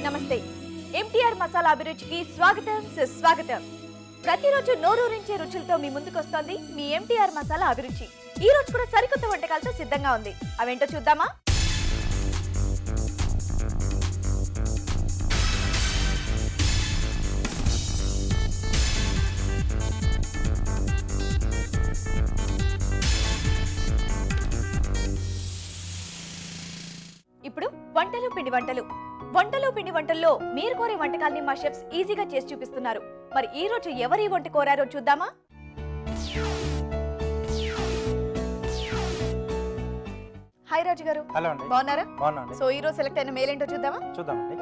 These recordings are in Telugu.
నమస్తే. ఎంటీఆర్ మసాలా అభిరుచికి స్వాగతం సుస్వాగతం. ప్రతిరోజు నోరూరించే రుచులతో మీ ముందుకొస్తోంది మీ ఎంటీఆర్ మసాలా అభిరుచి. ఈ రోజు కూడా సరికొత్త వంటకాలతో సిద్ధంగా ఉంది. అవేంటో చూద్దామా? ఇప్పుడు వంటలు పిండి వంటల్లో మీరు కోరే వంటకాల్ని మా షెఫ్స్ ఈజీగా చేసి చూపిస్తున్నారు. మరి ఈ రోజు ఎవరు ఈ వంట కోరారో చూద్దామా? హాయ్ రాజు గారు. హలో అండి. బాగున్నారా? బాగున్నాండి. సో ఈ రోజు సెలెక్ట్ అయిన మెయిల్ ఏంటో చూద్దామండి.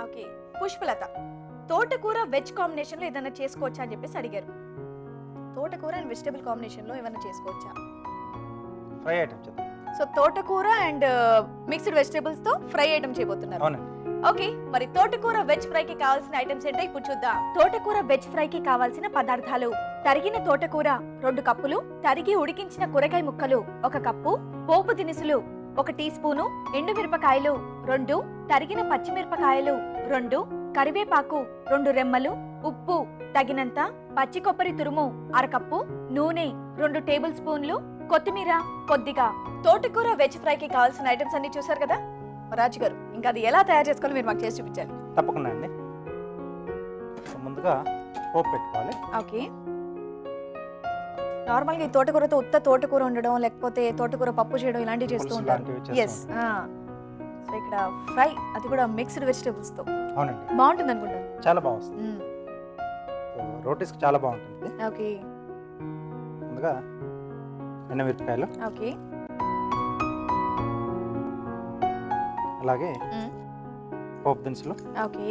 ఓకే, పుష్పలత తోటకూర వెజ్ కాంబినేషన్ లో ఏదైనా చేసుకోవచ్చా అని చెప్పేసి అడిగారు. తోటకూర అండ్ వెజిటబుల్ కాంబినేషన్ లో ఏమైనా చేసుకోవచ్చా? ఫ్రై ఐటమ్ చేద్దాం. సో తోటకూర అండ్ మిక్స్డ్ వెజిటబుల్స్ తో ఫ్రై ఐటమ్ చేయబోతున్నారు. అవునండి. ఓకే, మరి తోటకూర వెజ్ ఫ్రై కి కావాల్సిన ఐటమ్స్ ఏంటో ఇప్పుడు చూద్దాం. తోటకూర వెజ్ ఫ్రై కి కావాల్సిన పదార్థాలు: తరిగిన తోటకూర 2 కప్పులు, తరిగి ఉడికించిన కూరగాయ ముక్కలు 1 కప్పు, పోపు దినుసులు 1 టీ స్పూను, ఎండుమిరపకాయలు 2, తరిగిన పచ్చిమిరపకాయలు 2, కరివేపాకు 2 రెమ్మలు, ఉప్పు తగినంత, పచ్చి కొబ్బరి తురుము 1/2 కప్పు, నూనె 2 టేబుల్ స్పూన్లు, కొత్తిమీర కొద్దిగా. తోటకూర వెజ్ ఫ్రై కి కావాల్సిన ఐటమ్స్ అన్ని చూసారు కదా రాజు గారు. ఇంకా అది ఎలా తయారు చేసుకోవాలో మీరు మాకు చేసి చూపించాలి. తప్పకుండా అండి. ముందుగా పోపు పెట్టుకోవాలి. ఓకే, నార్మల్ గా ఈ తోటకూరతో ఉత్త తోటకూర ఉండడం, లేకపోతే తోటకూర పప్పు చేయడం ఇలాంటివి చేస్తూ ఉంటారు. ఎస్, సో ఇక్కడ ఫ్రై, అది కూడా మిక్స్డ్ వెజిటబుల్స్ తో. అవునండి, బాగుంటుంది అనుకుంటా. చాలా బాగుంది. రోటీస్ చాలా బాగుంటుంది. ఓకే, ముందుగా ఎండుమిరపకాయలు, ఓకే, అలాగే పోపు దినుసులు, ఓకే,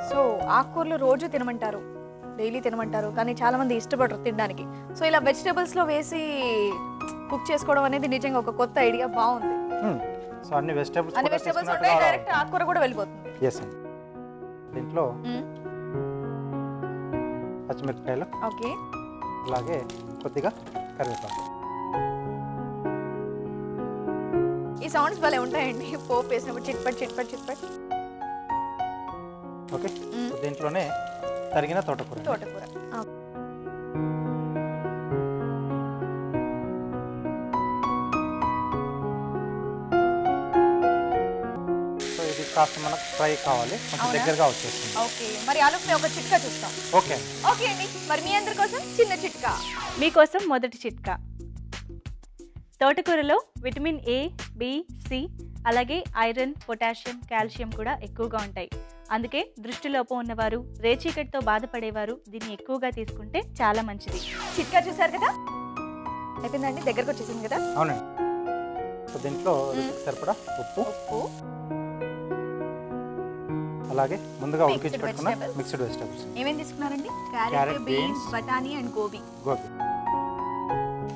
సో ఆకుకూరలు రోజు తినమంటారు, డైలీ తినమంటారు, కానీ చాలా మంది ఇష్టపడరు తినడానికి. సో ఇలా వెజిటబుల్స్ లో వేసి కుక్ చేసుకోవడం అనేది నిజంగా ఒక కొత్త ఐడియా, బాగుంది. సో అన్ని వెజిటబుల్స్ ఉంటాయి, డైరెక్ట్ ఆకుకూర కూడా వెళ్ళిపోతుంది. ఎస్ అండి. దీంట్లో పచ్చిమిరపకాయలు, ఓకే, అలాగే కొద్దిగా కరివేపాకు. ఈ సౌండ్స్ భలే ఉంటాయండి పోపు వేసినప్పుడు, చిట్పట్ చిట్పట్ చిట్పట్. ఓకే, దీంట్లోనే తరిగిన తోటకూర. సో ఇది కాస్త మనకు ఫ్రై కావాలి, కొంచెం దగ్గరగా వచ్చేస్తుంది. ఓకే, మరి ఆలుకు ఒక చిట్కా చూస్తాం. ఓకే ఓకే అండి, మరి మీ అందరి కోసం చిన్న చిట్కా. మీకోసం మొదటి చిట్కా: తోటకూరలో విటమిన్ ఏ, బి, సి, అలాగే ఐరన్, పొటాషియం, కాల్షియం కూడా ఎక్కువగా ఉంటాయి. అందుకే దృష్టిలోపం ఉన్నవారు, రేచీకటితో బాధపడేవారు దీన్ని ఎక్కువగా తీసుకుంటే చాలా మంచిది. చిట్కా చూసారు కదా, అయిపోయిందండి, దగ్గరకు వచ్చేసింది కదా. అవునండి. సో దీంట్లో సరిపడా ఉప్పు, అలాగే ముందుగా ఉడికించి పెట్టుకున్న మిక్స్డ్ వెజిటబుల్స్. ఏమేమి తీసుకున్నారండి? క్యారెట్, బీన్స్, బఠానీ అండ్ గోబీ.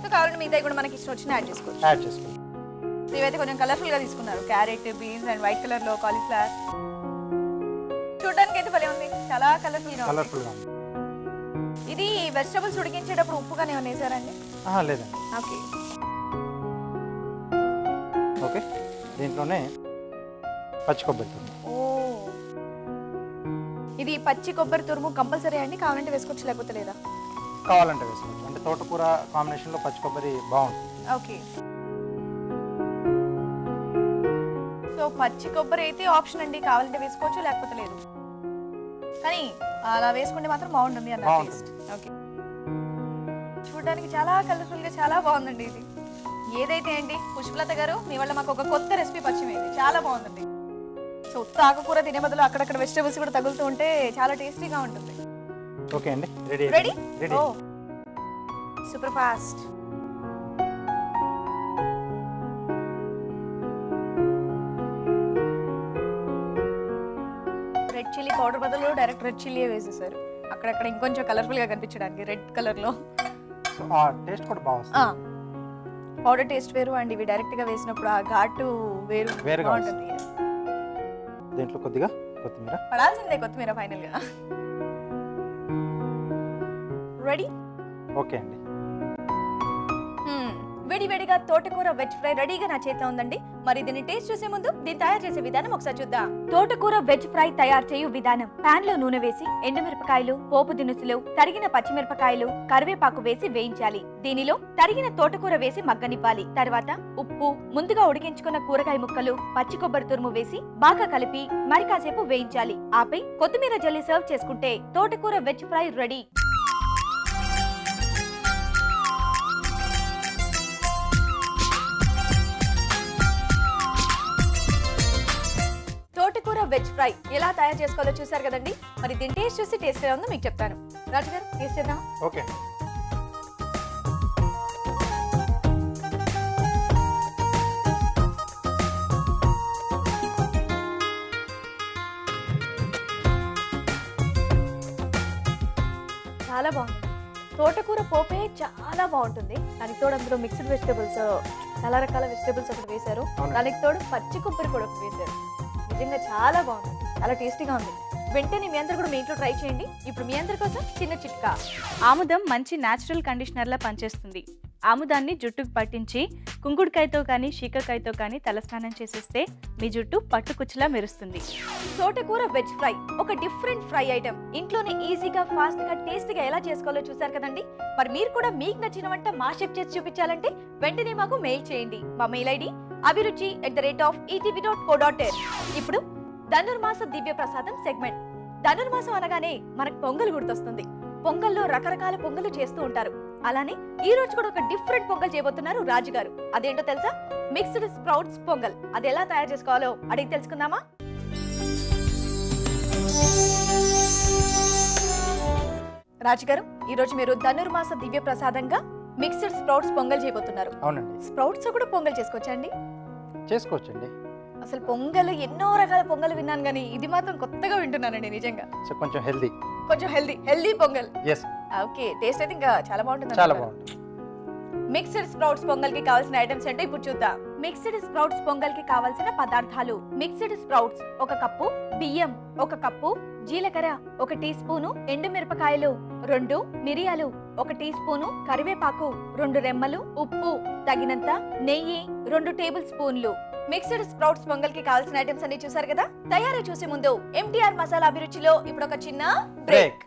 సో కావాలంటే మిగతా కూడా మనకి ఇష్టం వచ్చిన యాడ్ చేసుకోవచ్చు. ఇవైతే కొంచెం కలర్ఫుల్ గా తీసుకున్నారు, carrot, beans and white colour లో కాలీఫ్లవర్. చూడడానికి అయితే భలే ఉంది, చాలా కలర్ఫుల్ గా ఉంది. ఇది వెజిటబుల్స్ ఉడికించేటప్పుడు ఉప్పుగానే ఏమైనా వేసారండి? లేదండి. ఓకే, ఓకే, దీంట్లోనే పచ్చి కొబ్బరి తురుము. ఇది పచ్చి కొబ్బరి తురుము కంపల్సరీ అండి, కావాలంటే వేసుకోవచ్చు, లేకపోతే లేదా? కావాలంటే వేసుకోవచ్చు. అంటే తోటకూర కాంబినేషన్ లో పచ్చి కొబ్బరి బాగుంటుంది. ఓకే, సో పచ్చి కొబ్బరి అయితే ఆప్షన్ అండి, కావాలంటే వేసుకోవచ్చు, లేకపోతే లేదు. కానీ అలా వేసుకుంటే మాత్రం బాగుంటుంది అన్న టేస్ట్. ఓకే, చూడడానికి చాలా కలర్ఫుల్ గా చాలా బాగుందండి ఇది. ఏదైతే ఏంటి పుష్పలత గారు, మీ వల్ల మాకు ఒక కొత్త రెసిపీ పరిచయం అయింది, చాలా బాగుందండి. సో ఉత్త ఆకుకూర తినే బదులు అక్కడక్కడ వెజిటబుల్స్ కూడా తగులుతూ ఉంటే చాలా టేస్టీగా ఉంటుంది. ఓకే అండి, ready. Oh super fast. Red chilli powder బదులు డైరెక్ట్ రెడ్ చిల్లీ వేసేసారు, అక్కడక్కడ ఇంకొంచెం కలర్ఫుల్ గా కనిపించడానికి రెడ్ కలర్ లో. టేస్ట్ కూడా బాగుంది. పౌడర్ టేస్ట్ వేరు అండ్ ఇవి డైరెక్ట్ గా వేసినప్పుడు ఆ ఘాటు వేరుగా ఉంటుంది. దీంట్లో కొద్దిగా కొత్తిమీర పడాల్సిందే, కొత్తిమీర ఫైనల్ గా. రెడీ? ఓకే అండి. వేడివేడిగా తోటకూర వెజ్ ఫ్రై రెడీగా నా చేతిలో ఉందండి. మరి దీన్ని టేస్ట్ చూసే ముందు దీన్ని తయారు చేసే విధానం ఒకసారి చూద్దాం. తోటకూర వెజ్ ఫ్రై తయారు చేయు విధానం: పాన్ లో నూనె వేసి ఎండుమిరపకాయలు, పోపు దినుసులు, తరిగిన పచ్చిమిరపకాయలు, కరివేపాకు వేసి వేయించాలి. దీనిలో తరిగిన తోటకూర వేసి మగ్గనివ్వాలి. తర్వాత ఉప్పు, ముందుగా ఉడికించుకున్న కూరగాయ ముక్కలు, పచ్చి కొబ్బరి తురుము వేసి బాగా కలిపి మరి కాసేపు వేయించాలి. ఆపై కొత్తిమీర జల్లి సర్వ్ చేసుకుంటే తోటకూర వెజ్ ఫ్రై రెడీ. తోటకూర వెజ్ ఫ్రై ఎలా తయారు చేసుకోవాలో చూసారు కదండి. మరి దీని టేస్ట్ చూసి టేస్ట్ ఎలా ఉందో మీకు చెప్తాను. రాజు గారు టేస్ట్ చేద్దాం. ఓకే. చాలా బాగుంది. తోటకూర పోపే చాలా బాగుంటుంది. దానికి తోడు అందులో మిక్స్డ్ వెజిటబుల్స్, చాలా రకాల వెజిటబుల్స్ ఒకటి వేశారు. దానికి తోడు పచ్చి కొబ్బరి కూడా ఒకటి వేశారు. నిజంగా చాలా బాగుంది, చాలా టేస్టీగా ఉంది. వెంటనే మీ అందరూ కూడా మీ ఇంట్లో ట్రై చేయండి. ఇప్పుడు మీ అందరి కోసం చిన్న చిట్కా. ఆముదం మంచి న్యాచురల్ కండిషనర్లా పనిచేస్తుంది. ఆముదాన్ని జుట్టుకు పట్టించి కుంకుడుకాయతో కానీ శీకాకాయతో కానీ తలస్నానం చేసేస్తే మీ జుట్టు పట్టుకుచ్చులా మెరుస్తుంది. తోటకూర వెజ్ ఫ్రై ఒక డిఫరెంట్ ఫ్రై ఐటమ్. ఇంట్లోనే ఈజీగా, ఫాస్ట్ గా, టేస్టీగా ఎలా చేసుకోవాలో చూసారు కదండి. మరి మీరు కూడా మీకు నచ్చిన వంట మా షెఫ్ చేసి చూపించాలంటే వెంటనే మాకు మెయిల్ చేయండి. మా మెయిల్ ఐడి abhiruchi@etv.co.in. ఇప్పుడు ధనుర్మాస దివ్య ప్రసాదం సెగ్మెంట్. ధనుర్మాసం అనగానే మనకు పొంగల్ గుర్తొస్తుంది. పొంగల్లో రకరకాల పొంగలు చేస్తూ ఉంటారు. అలానే ఈ రోజు కూడా ఒక డిఫరెంట్ పొంగల్ చేయబోతున్నారు రాజు గారు. అదేంటో తెలుసా? Mixed sprouts pongal. అది ఎలా తయారు చేసుకోవాలో అడిగి తెలుసుకుందామా? రాజు గారు, ఈ రోజు మీరు ధనుర్మాస దివ్య ప్రసాదంగా మిక్స్డ్ స్ప్రౌట్స్ పొంగల్ చేయబోతున్నారు. అవునండి. స్ప్రౌట్స్ కూడా పొంగల్ చేసుకోవచ్చండి? చేసుకోవచ్చండి. అసలు పొంగల్ ఎన్నో రకాల పొంగల్ విన్నాను కానీ ఇది మాత్రం కొత్తగా వింటున్నానండి నిజంగా. సో కొంచెం healthy pongal. yes okay. Taste అయితే ఇంకా చాలా బాగుంటుంది. చాలా బాగుంటుంది. మిక్స్డ్ స్ప్రౌట్స్ పొంగల్ కి కావాల్సిన ఐటమ్స్ ఏంటో ఇప్పుడు చూద్దాం. మిక్స్డ్ స్ప్రౌట్స్ పొంగల్ కి కావాల్సిన పదార్థాలు: మిక్స్డ్ స్ప్రౌట్స్ 1 కప్పు, బియ్యం 1 కప్పు, జీలకర్ర 1 టీ స్పూను, ఎండుమిరపకాయలు 2, మిరియాలు 1 టీ స్పూను, కరివేపాకు 2 రెమ్మలు, ఉప్పు తగినంత, నెయ్యి 2 టేబుల్ స్పూన్లు. మిక్స్డ్ స్ప్రౌట్స్ పొంగల్ కి కావాల్సిన ఐటమ్స్ అన్ని చూసారు కదా. తయారీ చూసే ముందు MTR మసాలా అభిరుచిలో ఇప్పుడు ఒక చిన్న బ్రేక్.